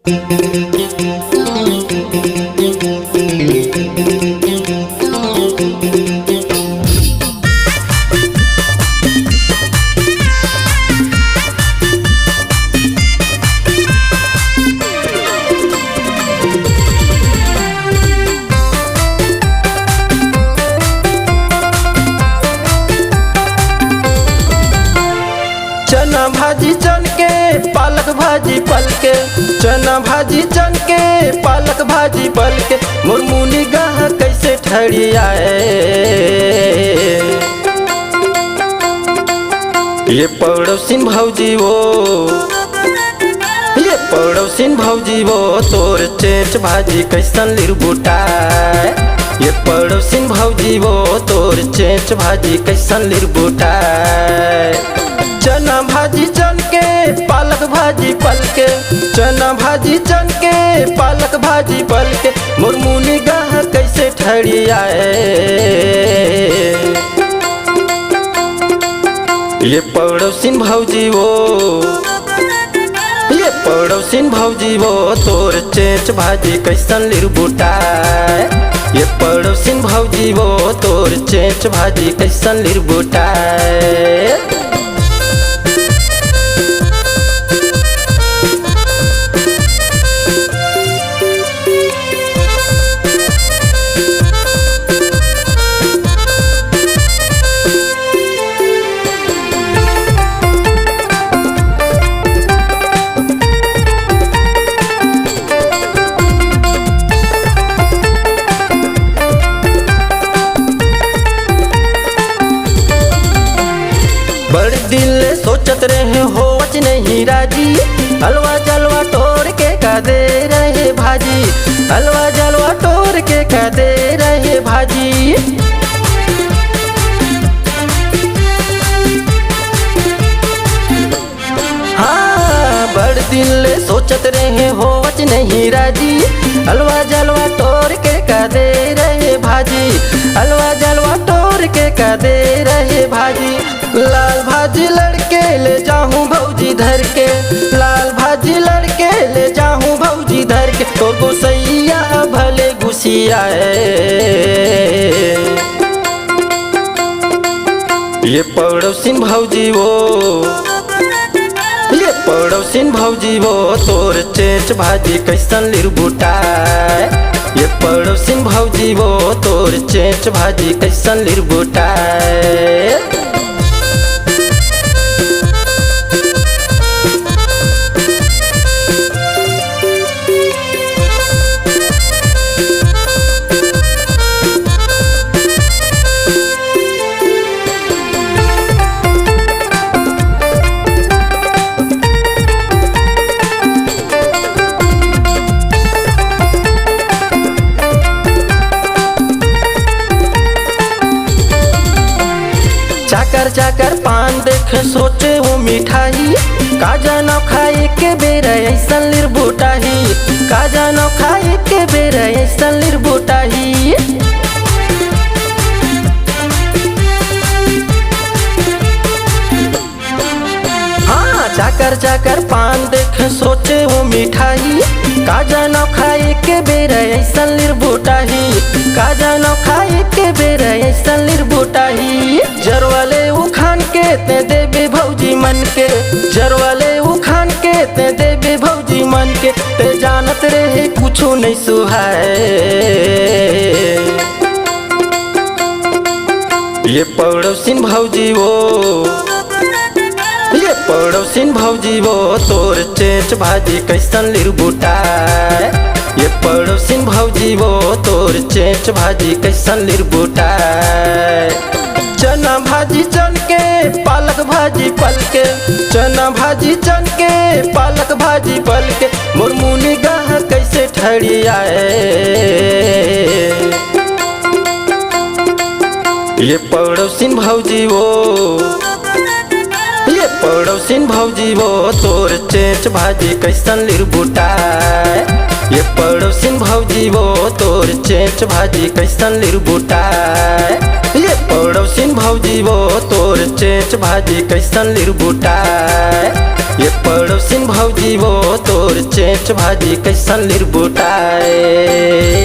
चना भाजी चन के पालक भाजी पल के, चना भाजी चन के पालक भाजी पल के, मुरमुनी गाह कैसे ठहरी आए। ये पड़ोसिन भौजी वो, ये पड़ोसिन भौजी वो, तोर चेच भाजी कैसन लिरबुटाए। ये पड़ोसिन भौजी वो, तोर चेच भाजी कैसन लिरबुटाए। चना भाजी चन के पालक भाजी पल के, चना भाजी चन के पालक भाजी पल के, मुरमुनी गाह कैसे ठहरी आए। ये पड़ोसिन भौजी वो, ये पड़ोसिन भौजी वो, तोर चेच भाजी कैसन लिरबुटाए। ये पड़ोसिन भौजी वो, तोर चेच भाजी कैसन लिरबुटाए। बड़ी दिल सोचत रहे हो वच नहीं राजी, हलवा जलवा तोड़ के का दे रहे भाजी, हलवा जलवा तोड़ के का दे रहे भाजी। हाँ बड़ दिल सोचत रहे हो वच नहीं राजी, हलवा जलवा तोड़ के का दे रहे भाजी, हलवा जलवा तोड़ के का दे रहे भाजी। लाल भाजी लड़के ले जाऊं भौजी धर के, लाल भाजी लड़के ले जाऊं भौजी धर के, तो गुसैया भले गुसियाए। ये पड़ोसिन भौजी वो, ये पड़ोसिन भौजी वो, तोर चेच भाजी कैसन लिरबुटाए। ये पड़ोसिन भौजी वो, तोर चेच भाजी कैसन लिरबुटाए। चाकर चाकर पान देख सोचे वो मिठाई, का जानो खाए के बेर ऐसन लिरबुटाही, का जानो खाए के बेर ऐसन लिरबुटाही। हाँ चाकर चाकर पान देख सोचे वो मिठाई, का जानो खाए के बेर ऐसन लिरबुटाही, का जानो खाए के बेर ऐसन लिरबुटाही। जरवाले उखान के ते देवे भौजी मन के, जरवाले उखान के ते देवे भौजी मन के, ते जानत रहे कुछो नहीं सुहाए। ये पड़ोसिन भौजी वो, ये पड़ोसिन भौजी वो, तोर चेच भाजी कैसन लिरबुटाए। ये पड़ोसिन भौजी वो, तोर चेच भाजी कैसन लिरबुटाए। चना भाजी चन के पालक भाजी पल के, चना भाजी चन के पालक भाजी पल के, मुरमुनी गाह कैसे ठहरी आए। ये पड़ोसिन भौजी वो, ये पड़ोसिन भौजी वो, तोर चेच भाजी कैसन लिरबुटाए। ये पड़ोसिन भौजी वो तोर चेंच भाजी कैसन लिरबुटाए। ये पड़ोसिन भौजी वो तोर चेंच भाजी कैसन लिरबुटाए। ये पड़ोसिन भौजी वो तोर चेंच भाजी कैसन लिरबुटाए।